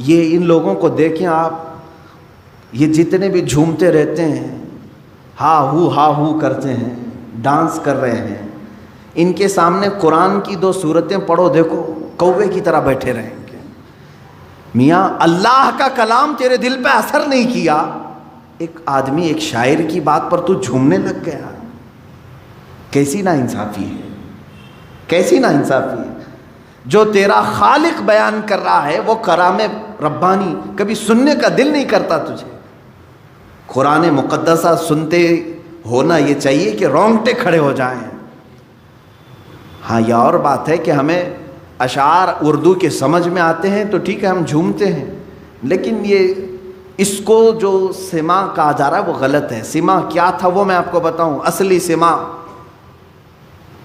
یہ ان لوگوں کو دیکھیں آپ, یہ جتنے بھی جھومتے رہتے ہیں, ہا ہو کرتے ہیں, ڈانس کر رہے ہیں, ان کے سامنے قرآن کی 2 سورتیں پڑھو, دیکھو کوے کی طرح بیٹھے رہیں گے. میاں اللہ کا کلام تیرے دل پہ اثر نہیں کیا, ایک آدمی ایک شاعر کی بات پر تو جھومنے لگ گیا. کیسی نا انصافی ہے, کیسی نا انصافی ہے. جو تیرا خالق بیان کر رہا ہے وہ کلام ربانی, کبھی سننے کا دل نہیں کرتا تجھے. قرآن مقدسہ سنتے ہونا یہ چاہیے کہ رونگٹے کھڑے ہو جائیں. ہاں, یہ اور بات ہے کہ ہمیں اشعار اردو کے سمجھ میں آتے ہیں تو ٹھیک ہے, ہم جھومتے ہیں, لیکن یہ اس کو جو سماع کہا جا رہا ہے وہ غلط ہے. سماع کیا تھا وہ میں آپ کو بتاؤں. اصلی سماع,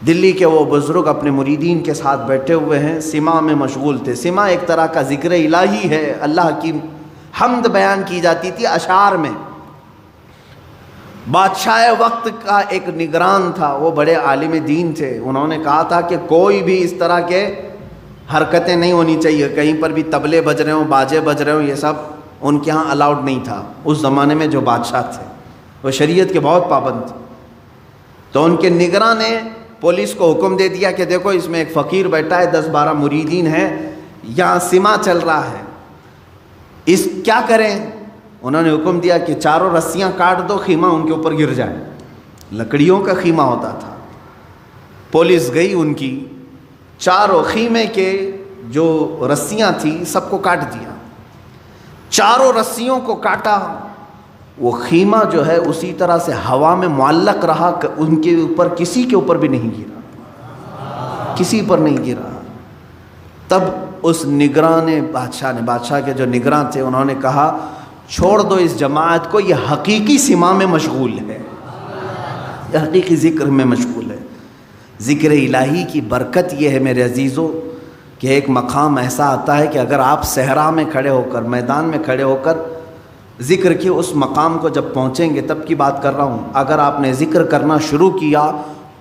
دلی کے وہ بزرگ اپنے مریدین کے ساتھ بیٹھے ہوئے ہیں, سماع میں مشغول تھے. سماع ایک طرح کا ذکر الہی ہے, اللہ کی حمد بیان کی جاتی تھی اشعار میں. بادشاہ وقت کا ایک نگران تھا, وہ بڑے عالم دین تھے. انہوں نے کہا تھا کہ کوئی بھی اس طرح کے حرکتیں نہیں ہونی چاہیے, کہیں پر بھی طبلے بج رہے ہوں, باجے بج رہے ہوں, یہ سب ان کے ہاں الاؤڈ نہیں تھا. اس زمانے میں جو بادشاہ تھے وہ شریعت کے بہت پابند تھے. تو ان کے نگراں نے پولیس کو حکم دے دیا کہ دیکھو اس میں ایک فقیر بیٹھا ہے, 10-12 مریدین ہیں, یہاں سماع چل رہا ہے, اس کیا کریں. انہوں نے حکم دیا کہ 4 رسیاں کاٹ دو, خیمہ ان کے اوپر گر جائے. لکڑیوں کا خیمہ ہوتا تھا. پولیس گئی, ان کی 4 خیمے کے جو رسیاں تھیں سب کو کاٹ دیا. 4 رسیوں کو کاٹا, وہ خیمہ جو ہے اسی طرح سے ہوا میں معلق رہا, ان کے اوپر کسی کے اوپر بھی نہیں گرا, کسی پر نہیں گرا. تب اس نگراں نے بادشاہ کے جو نگراں تھے انہوں نے کہا چھوڑ دو اس جماعت کو, یہ حقیقی سماع میں مشغول ہے, یہ حقیقی ذکر میں مشغول ہے. ذکر الہی کی برکت یہ ہے میرے عزیزو کہ ایک مقام ایسا آتا ہے کہ اگر آپ صحرا میں کھڑے ہو کر, میدان میں کھڑے ہو کر ذکر کے اس مقام کو جب پہنچیں گے, تب کی بات کر رہا ہوں, اگر آپ نے ذکر کرنا شروع کیا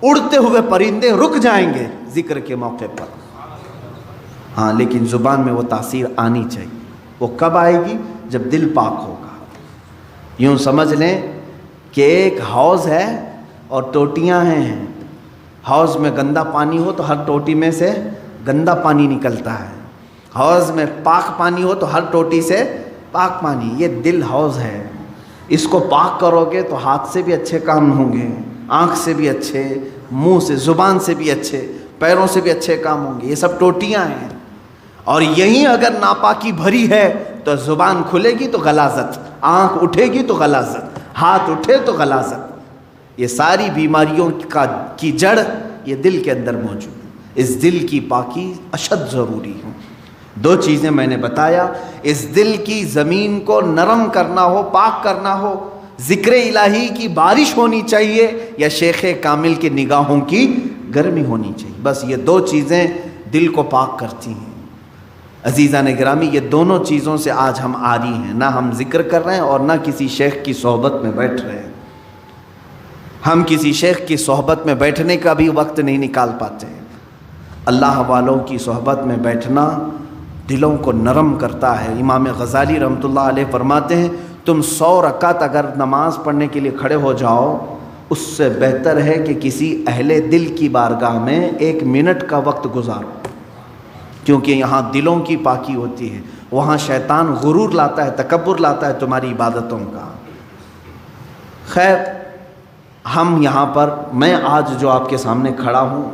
اڑتے ہوئے پرندے رک جائیں گے ذکر کے موقع پر. ہاں, لیکن زبان میں وہ تاثیر آنی چاہیے. وہ کب آئے گی؟ جب دل پاک ہوگا. یوں سمجھ لیں کہ ایک حوض ہے اور ٹوٹیاں ہیں. حوض میں گندا پانی ہو تو ہر ٹوٹی میں سے گندا پانی نکلتا ہے. حوض میں پاک پانی ہو تو ہر ٹوٹی سے پاک پانی. یہ دل حوض ہے, اس کو پاک کرو گے تو ہاتھ سے بھی اچھے کام ہوں گے, آنکھ سے بھی اچھے, منہ سے, زبان سے بھی اچھے, پیروں سے بھی اچھے کام ہوں گے. یہ سب ٹوٹیاں ہیں. اور یہیں اگر ناپاکی بھری ہے تو زبان کھلے گی تو غلاظت, آنکھ اٹھے گی تو غلاظت, ہاتھ اٹھے تو غلاظت. یہ ساری بیماریوں کی جڑ یہ دل کے اندر موجود ہے. اس دل کی پاکی اشد ضروری ہے. 2 چیزیں میں نے بتایا. اس دل کی زمین کو نرم کرنا ہو, پاک کرنا ہو, ذکر الہی کی بارش ہونی چاہیے یا شیخ کامل کی نگاہوں کی گرمی ہونی چاہیے. بس یہ 2 چیزیں دل کو پاک کرتی ہیں. عزیزان گرامی, یہ دونوں چیزوں سے آج ہم عاری ہیں. نہ ہم ذکر کر رہے ہیں اور نہ کسی شیخ کی صحبت میں بیٹھ رہے ہیں. ہم کسی شیخ کی صحبت میں بیٹھنے کا بھی وقت نہیں نکال پاتے ہیں. اللہ والوں کی صحبت میں بیٹھنا دلوں کو نرم کرتا ہے۔ امام غزالی رحمۃ اللہ علیہ فرماتے ہیں تم 100 رکعت اگر نماز پڑھنے کے لیے کھڑے ہو جاؤ، اس سے بہتر ہے کہ کسی اہل دل کی بارگاہ میں 1 منٹ کا وقت گزارو، کیونکہ یہاں دلوں کی پاکی ہوتی ہے، وہاں شیطان غرور لاتا ہے، تکبر لاتا ہے تمہاری عبادتوں کا۔ خیر، ہم یہاں پر، میں آج جو آپ کے سامنے کھڑا ہوں،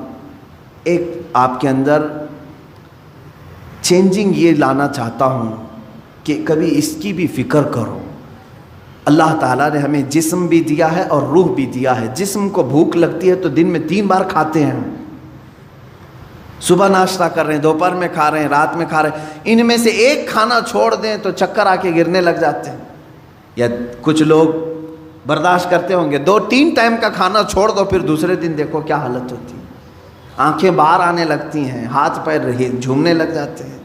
ایک آپ کے اندر چینجنگ یہ لانا چاہتا ہوں کہ کبھی اس کی بھی فکر کرو۔ اللہ تعالیٰ نے ہمیں جسم بھی دیا ہے اور روح بھی دیا ہے۔ جسم کو بھوک لگتی ہے تو دن میں 3 بار کھاتے ہیں، صبح ناشتہ کر رہے ہیں، دوپہر میں کھا رہے ہیں، رات میں کھا رہے ہیں، ان میں سے ایک کھانا چھوڑ دیں تو چکر آ کے گرنے لگ جاتے ہیں۔ یا کچھ لوگ برداشت کرتے ہوں گے، 2-3 ٹائم کا کھانا چھوڑ دو، پھر دوسرے دن دیکھو کیا حالت ہوتی ہے، آنکھیں باہر آنے لگتی ہیں، ہاتھ پیر جھومنے لگ جاتے ہیں،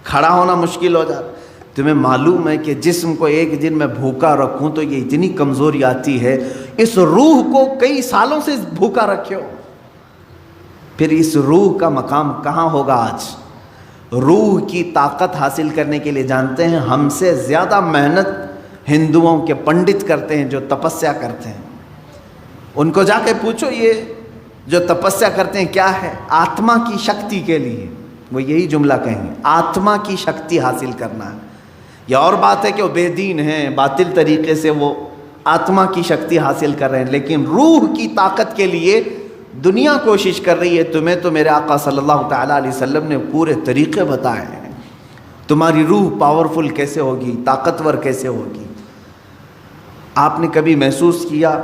کھڑا ہونا مشکل ہو جاتا ہے۔ تمہیں معلوم ہے کہ جسم کو ایک دن میں بھوکا رکھوں تو یہ اتنی کمزوری آتی ہے، اس روح کو کئی سالوں سے بھوکا رکھے ہو، پھر اس روح کا مقام کہاں ہوگا آج؟ روح کی طاقت حاصل کرنے کے لیے جانتے ہیں ہم سے زیادہ محنت ہندوؤں کے پنڈت کرتے ہیں جو تپسیا کرتے ہیں۔ ان کو جا کے پوچھو یہ جو تپسیا کرتے ہیں کیا ہے؟ آتما کی شکتی کے لیے، وہ یہی جملہ کہیں گے، آتما کی شکتی حاصل کرنا ہے۔ یہ اور بات ہے کہ وہ بے دین ہیں، باطل طریقے سے وہ آتما کی شکتی حاصل کر رہے ہیں، لیکن روح کی طاقت کے لیے دنیا کوشش کر رہی ہے۔ تمہیں تو میرے آقا صلی اللہ تعالیٰ علیہ وسلم نے پورے طریقے بتائے ہیں، تمہاری روح پاورفل کیسے ہوگی، طاقتور کیسے ہوگی۔ آپ نے کبھی محسوس کیا؟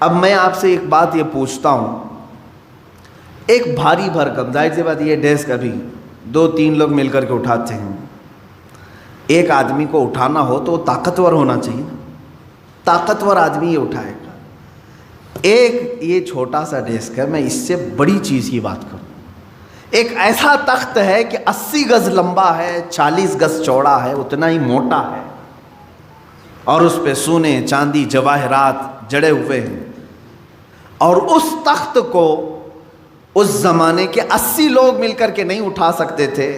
اب میں آپ سے ایک بات یہ پوچھتا ہوں، ایک بھاری بھرکم، ظاہر سی بات یہ ڈیسک ابھی 2-3 لوگ مل کر کے اٹھاتے ہیں، ایک آدمی کو اٹھانا ہو تو وہ طاقتور ہونا چاہیے نا، طاقتور آدمی یہ اٹھائے گا۔ ایک یہ چھوٹا سا ڈیسک ہے، میں اس سے بڑی چیز کی بات کروں، ایک ایسا تخت ہے کہ 80 گز لمبا ہے، 40 گز چوڑا ہے، اتنا ہی موٹا ہے، اور اس پہ سونے چاندی جواہرات جڑے ہوئے ہیں، اور اس تخت کو اس زمانے کے 80 لوگ مل کر کے نہیں اٹھا سکتے تھے۔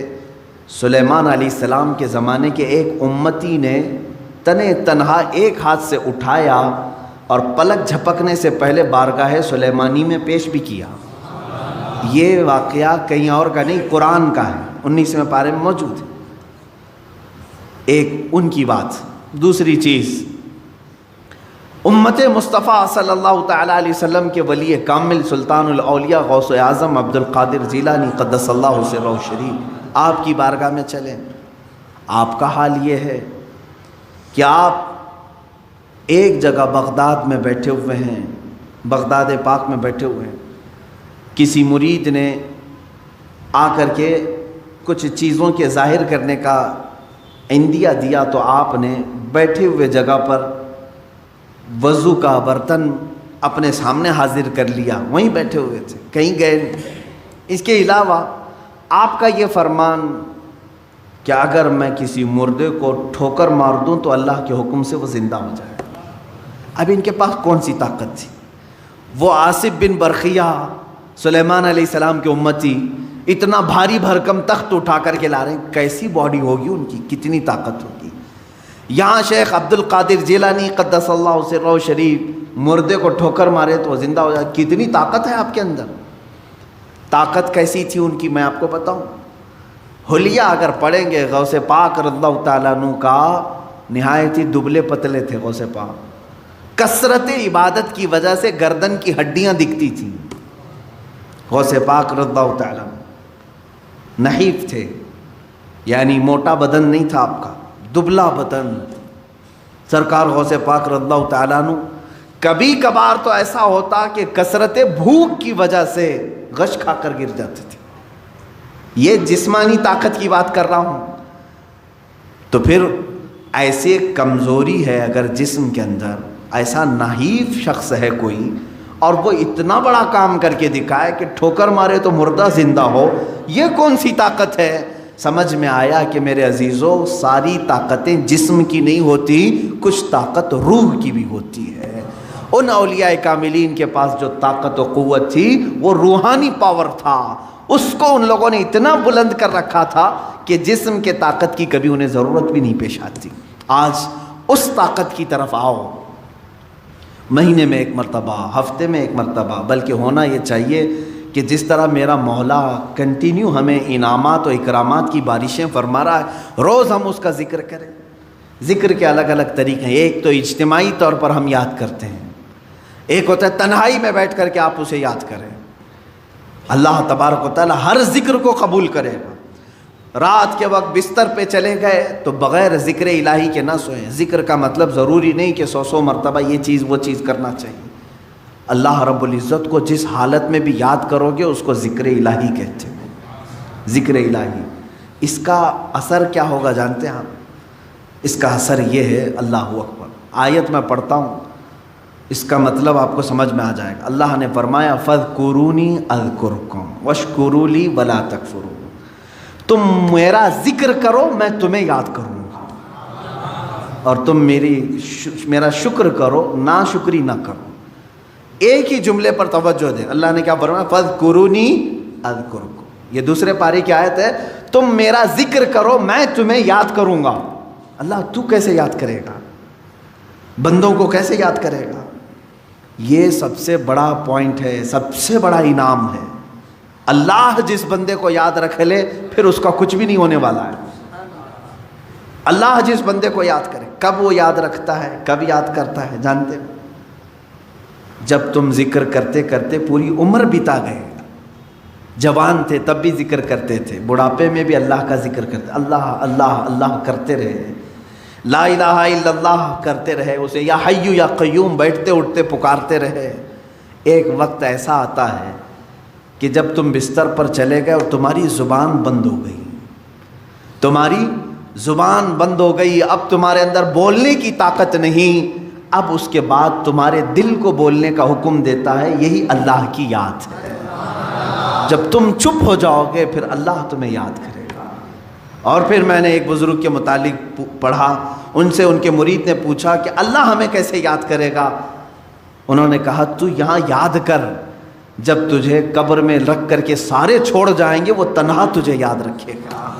سلیمان علیہ السلام کے زمانے کے ایک امتی نے تنے تنہا ایک ہاتھ سے اٹھایا اور پلک جھپکنے سے پہلے بارگاہ سلیمانی میں پیش بھی کیا۔ یہ واقعہ کہیں اور کا نہیں، قرآن کا ہے، 19ویں پارے میں موجود ہے۔ ایک ان کی بات۔ دوسری چیز، امت مصطفیٰ صلی اللہ تعالیٰ علیہ وسلم کے ولی کامل سلطان الاولیاء غوث اعظم عبد القادر جیلانی قدس اللہ سرہ شریف آپ کی بارگاہ میں چلیں، آپ کا حال یہ ہے کہ آپ ایک جگہ بغداد میں بیٹھے ہوئے ہیں، بغداد پاک میں بیٹھے ہوئے ہیں، کسی مرید نے آ کر کے کچھ چیزوں کے ظاہر کرنے کا عندیہ دیا، تو آپ نے بیٹھے ہوئے جگہ پر وضو کا برتن اپنے سامنے حاضر کر لیا، وہیں بیٹھے ہوئے تھے، کہیں گئے نہیں۔ اس کے علاوہ آپ کا یہ فرمان کہ اگر میں کسی مردے کو ٹھوکر مار دوں تو اللہ کے حکم سے وہ زندہ ہو جائے۔ اب ان کے پاس کون سی طاقت تھی؟ وہ آصف بن برخیہ سلیمان علیہ السلام کے امتی اتنا بھاری بھرکم تخت اٹھا کر کے لا رہے ہیں، کیسی باڈی ہوگی ان کی، کتنی طاقت ہوگی۔ یہاں شیخ عبد القادر جیلانی قدس اللہ سرہ شریف مردے کو ٹھوکر مارے تو وہ زندہ ہو جائے، کتنی طاقت ہے آپ کے اندر۔ طاقت کیسی تھی ان کی میں آپ کو بتاؤں، حلیہ اگر پڑھیں گے غوث پاک رضی اللہ تعالیٰ عنہ کا، نہایت ہی دبلے پتلے تھے غوث پاک، کثرت عبادت کی وجہ سے گردن کی ہڈیاں دکھتی تھیں۔ غوث پاک رضی اللہ تعالیٰ نحیف تھے، یعنی موٹا بدن نہیں تھا آپ کا، دبلا بدن۔ سرکار غوث پاک رضی اللہ تعالیٰ عنہ کبھی کبھار تو ایسا ہوتا کہ کثرت بھوک کی وجہ سے غش کھا کر گر جاتے تھے۔ یہ جسمانی طاقت کی بات کر رہا ہوں۔ تو پھر ایسے کمزوری ہے اگر جسم کے اندر، ایسا نحیف شخص ہے کوئی اور وہ اتنا بڑا کام کر کے دکھائے کہ ٹھوکر مارے تو مردہ زندہ ہو، یہ کون سی طاقت ہے؟ سمجھ میں آیا کہ میرے عزیزوں، ساری طاقتیں جسم کی نہیں ہوتی، کچھ طاقت روح کی بھی ہوتی ہے۔ ان اولیاء کاملین کے پاس جو طاقت و قوت تھی وہ روحانی پاور تھا، اس کو ان لوگوں نے اتنا بلند کر رکھا تھا کہ جسم کے طاقت کی کبھی انہیں ضرورت بھی نہیں پیش آتی. آج اس طاقت کی طرف آؤ. مہینے میں ایک مرتبہ، ہفتے میں ایک مرتبہ، بلکہ ہونا یہ چاہیے کہ جس طرح میرا مولا کنٹینیو ہمیں انعامات و اکرامات کی بارشیں فرما رہا ہے، روز ہم اس کا ذکر کریں. ذکر کے الگ الگ طریقے ہیں. ایک تو اجتماعی طور پر ہم یاد کرتے ہیں، ایک ہوتا ہے تنہائی میں بیٹھ کر کے آپ اسے یاد کریں. اللہ تبارک و تعالی ہر ذکر کو قبول کرے گا. رات کے وقت بستر پہ چلے گئے تو بغیر ذکر الہی کے نہ سوئیں. ذکر کا مطلب ضروری نہیں کہ 100 مرتبہ یہ چیز وہ چیز کرنا چاہیے. اللہ رب العزت کو جس حالت میں بھی یاد کرو گے اس کو ذکر الہی کہتے ہیں. ذکر الہی، اس کا اثر کیا ہوگا جانتے ہیں آپ؟ اس کا اثر یہ ہے، اللہ اکبر. آیت میں پڑھتا ہوں، اس کا مطلب آپ کو سمجھ میں آ جائے گا. اللہ نے فرمایا فَاذْكُرُونِي أَذْكُرْكُمْ وَاشْكُرُوا لِي وَلَا تَكْفُرُونَ. تم میرا ذکر کرو میں تمہیں یاد کروں گا، اور تم میرا شکر کرو، ناشکری نہ کرو. ایک ہی جملے پر توجہ دیں. اللہ نے کیا فرمایا؟ فَاذْكُرُونِي أَذْكُرْكُمْ. یہ دوسرے پارے کی آیت ہے. تم میرا ذکر کرو میں تمہیں یاد کروں گا. اللہ تو کیسے یاد کرے گا؟ بندوں کو کیسے یاد کرے گا؟ یہ سب سے بڑا پوائنٹ ہے، سب سے بڑا انعام ہے. اللہ جس بندے کو یاد رکھ لے پھر اس کا کچھ بھی نہیں ہونے والا ہے. اللہ جس بندے کو یاد کرے. کب وہ یاد رکھتا ہے، کب یاد کرتا ہے جانتے ہو؟ جب تم ذکر کرتے کرتے پوری عمر بتا گئے. جوان تھے تب بھی ذکر کرتے تھے، بڑھاپے میں بھی اللہ کا ذکر کرتے، اللہ اللہ اللہ کرتے رہے، لا الہ الا اللہ کرتے رہے، اسے یا حی یا قیوم بیٹھتے اٹھتے پکارتے رہے. ایک وقت ایسا آتا ہے کہ جب تم بستر پر چلے گئے اور تمہاری زبان بند ہو گئی، تمہاری زبان بند ہو گئی، اب تمہارے اندر بولنے کی طاقت نہیں. اب اس کے بعد تمہارے دل کو بولنے کا حکم دیتا ہے. یہی اللہ کی یاد ہے. جب تم چپ ہو جاؤ گے پھر اللہ تمہیں یاد کرے گا. اور پھر میں نے ایک بزرگ کے متعلق پڑھا، ان سے ان کے مرید نے پوچھا کہ اللہ ہمیں کیسے یاد کرے گا؟ انہوں نے کہا تو یہاں یاد کر، جب تجھے قبر میں رکھ کر کے سارے چھوڑ جائیں گے وہ تنہا تجھے یاد رکھے گا.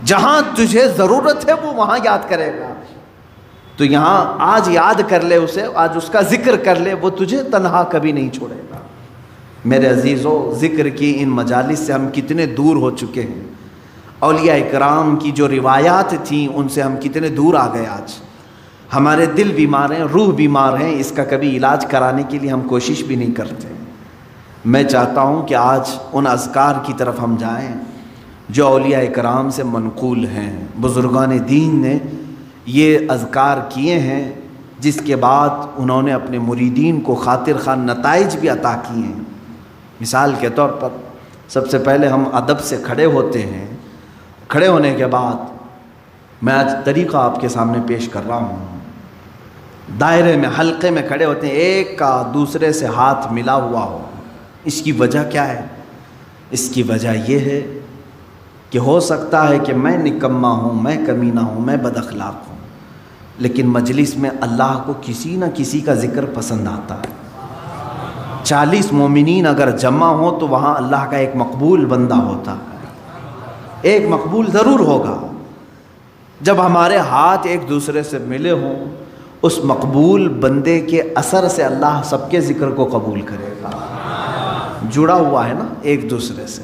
جہاں تجھے ضرورت ہے وہ وہاں یاد کرے گا. تو یہاں آج یاد کر لے اسے، آج اس کا ذکر کر لے، وہ تجھے تنہا کبھی نہیں چھوڑے گا. میرے عزیزو، ذکر کی ان مجالس سے ہم کتنے دور ہو چکے ہیں. اولیاء اکرام کی جو روایات تھیں ان سے ہم کتنے دور آ گئے. آج ہمارے دل بیمار ہیں، روح بیمار ہیں، اس کا کبھی علاج کرانے کے لیے ہم کوشش بھی نہیں کرتے. میں چاہتا ہوں کہ آج ان اذکار کی طرف ہم جائیں جو اولیاء اکرام سے منقول ہیں. بزرگان دین نے یہ اذکار کیے ہیں جس کے بعد انہوں نے اپنے مریدین کو خاطر خواہ نتائج بھی عطا کیے ہیں. مثال کے طور پر سب سے پہلے ہم ادب سے کھڑے ہوتے ہیں. کھڑے ہونے کے بعد میں آج طریقہ آپ کے سامنے پیش کر رہا ہوں. دائرے میں، حلقے میں کھڑے ہوتے ہیں، ایک کا دوسرے سے ہاتھ ملا ہوا ہو. اس کی وجہ کیا ہے؟ اس کی وجہ یہ ہے کہ ہو سکتا ہے کہ میں نکما ہوں، میں کمینہ ہوں، میں بد اخلاق ہوں، لیکن مجلس میں اللہ کو کسی نہ کسی کا ذکر پسند آتا ہے. 40 مومنین اگر جمع ہوں تو وہاں اللہ کا ایک مقبول بندہ ہوتا ہے. ایک مقبول ضرور ہوگا. جب ہمارے ہاتھ ایک دوسرے سے ملے ہوں اس مقبول بندے کے اثر سے اللہ سب کے ذکر کو قبول کرے گا. جڑا ہوا ہے نا ایک دوسرے سے.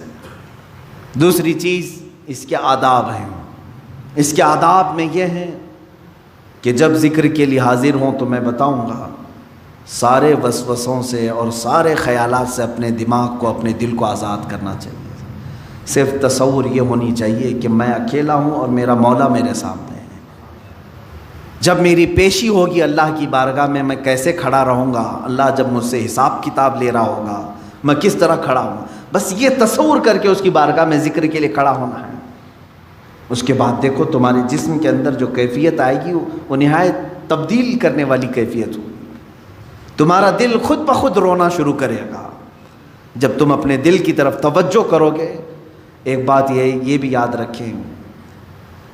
دوسری چیز اس کے آداب ہیں. اس کے آداب میں یہ ہیں کہ جب ذکر کے لیے حاضر ہوں تو میں بتاؤں گا، سارے وسوسوں سے اور سارے خیالات سے اپنے دماغ کو، اپنے دل کو آزاد کرنا چاہیے. صرف تصور یہ ہونی چاہیے کہ میں اکیلا ہوں اور میرا مولا میرے سامنے ہے. جب میری پیشی ہوگی اللہ کی بارگاہ میں، میں کیسے کھڑا رہوں گا، اللہ جب مجھ سے حساب کتاب لے رہا ہوگا میں کس طرح کھڑا ہوں. بس یہ تصور کر کے اس کی بارگاہ میں ذکر کے لیے کھڑا ہونا ہے. اس کے بعد دیکھو تمہارے جسم کے اندر جو کیفیت آئے گی وہ نہایت تبدیل کرنے والی کیفیت ہوگی. تمہارا دل خود بخود رونا شروع کرے گا جب تم اپنے دل کی طرف توجہ کرو گے. ایک بات یہ بھی یاد رکھیں،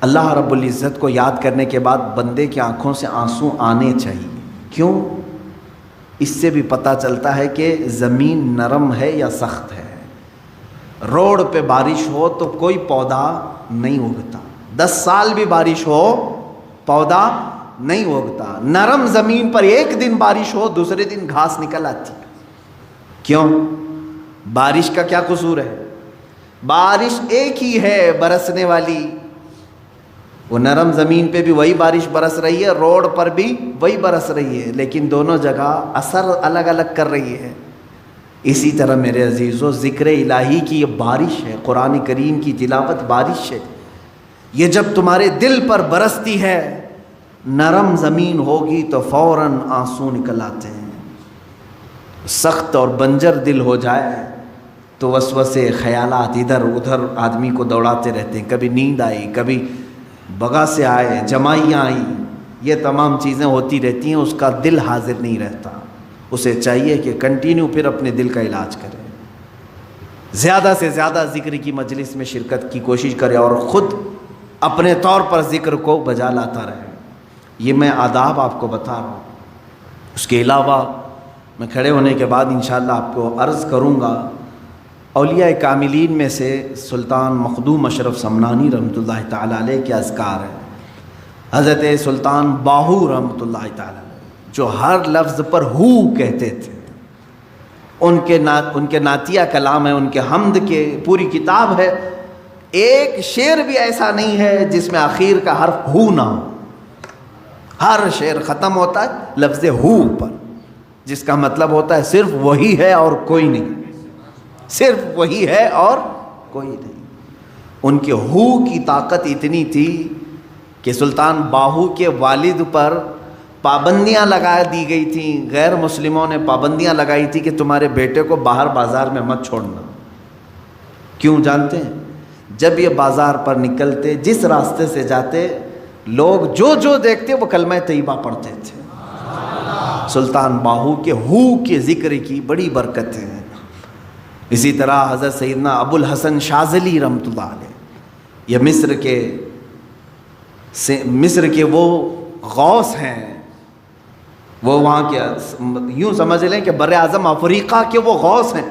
اللہ رب العزت کو یاد کرنے کے بعد بندے کی آنکھوں سے آنسو آنے چاہیے. کیوں؟ اس سے بھی پتہ چلتا ہے کہ زمین نرم ہے یا سخت ہے. روڈ پہ بارش ہو تو کوئی پودا نہیں اگتا، 10 سال بھی بارش ہو پودا نہیں اگتا۔ نرم زمین پر ایک دن بارش ہو دوسرے دن گھاس نکل آتی۔ کیوں؟ بارش کا کیا قصور ہے؟ بارش ایک ہی ہے برسنے والی، وہ نرم زمین پہ بھی وہی بارش برس رہی ہے، روڈ پر بھی وہی برس رہی ہے، لیکن دونوں جگہ اثر الگ الگ کر رہی ہے۔ اسی طرح میرے عزیزو ذکر الہی کی یہ بارش ہے، قرآن کریم کی تلاوت بارش ہے، یہ جب تمہارے دل پر برستی ہے، نرم زمین ہوگی تو فوراً آنسو نکل آتے ہیں۔ سخت اور بنجر دل ہو جائے تو وسوسے خیالات ادھر ادھر آدمی کو دوڑاتے رہتے ہیں، کبھی نیند آئی، کبھی بغا سے آئے، جمائیاں آئیں، یہ تمام چیزیں ہوتی رہتی ہیں، اس کا دل حاضر نہیں رہتا۔ اسے چاہیے کہ کنٹینیو پھر اپنے دل کا علاج کرے، زیادہ سے زیادہ ذکر کی مجلس میں شرکت کی کوشش کرے اور خود اپنے طور پر ذکر کو بجا لاتا رہے۔ یہ میں آداب آپ کو بتا رہا ہوں۔ اس کے علاوہ میں کھڑے ہونے کے بعد انشاءاللہ آپ کو عرض کروں گا، اولیاء کاملین میں سے سلطان مخدوم اشرف سمنانی رحمۃ اللہ تعالیٰ علیہ کے اذکار ہیں۔ حضرت سلطان باہو رحمۃ اللہ تعالیٰ علیہ جو ہر لفظ پر ہو کہتے تھے، ان کے نعتیہ کلام ہے، ان کے حمد کے پوری کتاب ہے، ایک شعر بھی ایسا نہیں ہے جس میں آخر کا حرف ہو نہ ہو۔ ہر شعر ختم ہوتا ہے لفظ ہو پر، جس کا مطلب ہوتا ہے صرف وہی ہے اور کوئی نہیں، صرف وہی ہے اور کوئی نہیں۔ ان کے ہو کی طاقت اتنی تھی کہ سلطان باہو کے والد پر پابندیاں لگا دی گئی تھیں، غیر مسلموں نے پابندیاں لگائی تھی کہ تمہارے بیٹے کو باہر بازار میں مت چھوڑنا۔ کیوں جانتے ہیں؟ جب یہ بازار پر نکلتے، جس راستے سے جاتے، لوگ جو دیکھتے وہ کلمہ طیبہ پڑھتے تھے۔ سلطان باہو کے ہو کے ذکر کی بڑی برکت ہے۔ اسی طرح حضرت سیدنا ابو الحسن شاذلی رحمۃ اللہ علیہ، یہ مصر کے وہ غوث ہیں، وہ وہاں کے یوں سمجھ لیں کہ بر اعظم افریقہ کے وہ غوث ہیں،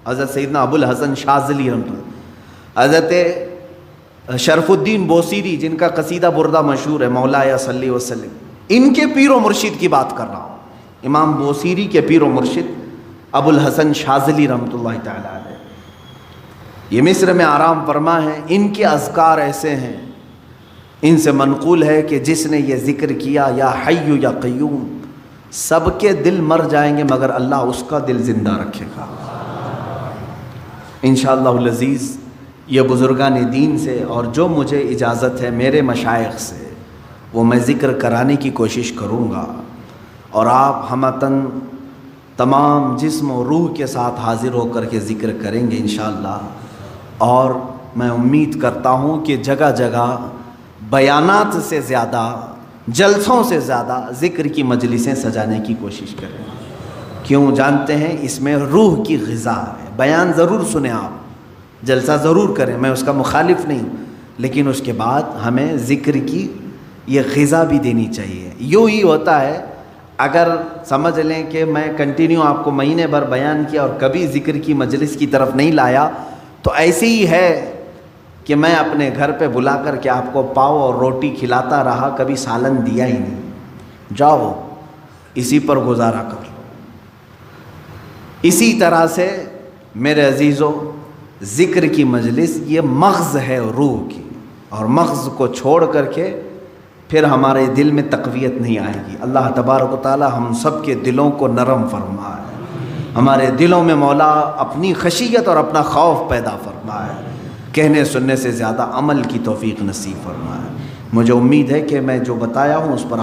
حضرت سیدنا ابو الحسن شاذلی رحمۃ اللہ۔ حضرت شرف الدین بوصیری جن کا قصیدہ بردہ مشہور ہے، مولایا صلی وسلم، ان کے پیر و مرشد کی بات کر رہا ہوں۔ امام بوصیری کے پیر و مرشد ابو الحسن شاذلی رحمۃ اللہ تعالیٰ علیہ، یہ مصر میں آرام فرما ہے۔ ان کے اذکار ایسے ہیں، ان سے منقول ہے کہ جس نے یہ ذکر کیا یا حی یا قیوم، سب کے دل مر جائیں گے مگر اللہ اس کا دل زندہ رکھے گا انشاءاللہ العزیز۔ یہ بزرگان دین سے اور جو مجھے اجازت ہے میرے مشائخ سے، وہ میں ذکر کرانے کی کوشش کروں گا، اور آپ ہمتاً تمام جسم و روح کے ساتھ حاضر ہو کر کے ذکر کریں گے انشاءاللہ۔ اور میں امید کرتا ہوں کہ جگہ جگہ بیانات سے زیادہ، جلسوں سے زیادہ ذکر کی مجلسیں سجانے کی کوشش کریں۔ کیوں جانتے ہیں؟ اس میں روح کی غذا ہے۔ بیان ضرور سنیں آپ، جلسہ ضرور کریں، میں اس کا مخالف نہیں، لیکن اس کے بعد ہمیں ذکر کی یہ غذا بھی دینی چاہیے۔ یوں ہی ہوتا ہے، اگر سمجھ لیں کہ میں کنٹینیو آپ کو مہینے بھر بیان کیا اور کبھی ذکر کی مجلس کی طرف نہیں لایا، تو ایسے ہی ہے کہ میں اپنے گھر پہ بلا کر کے آپ کو پاؤ اور روٹی کھلاتا رہا، کبھی سالن دیا ہی نہیں، جاؤ اسی پر گزارا کر لو۔ اسی طرح سے میرے عزیزو، ذکر کی مجلس یہ مغز ہے روح کی، اور مغز کو چھوڑ کر کے پھر ہمارے دل میں تقویت نہیں آئے گی۔ اللہ تبارک و تعالی ہم سب کے دلوں کو نرم فرمائے، ہمارے دلوں میں مولا اپنی خشیت اور اپنا خوف پیدا فرمائے، کہنے سننے سے زیادہ عمل کی توفیق نصیب فرمائے۔ مجھے امید ہے کہ میں جو بتایا ہوں اس پر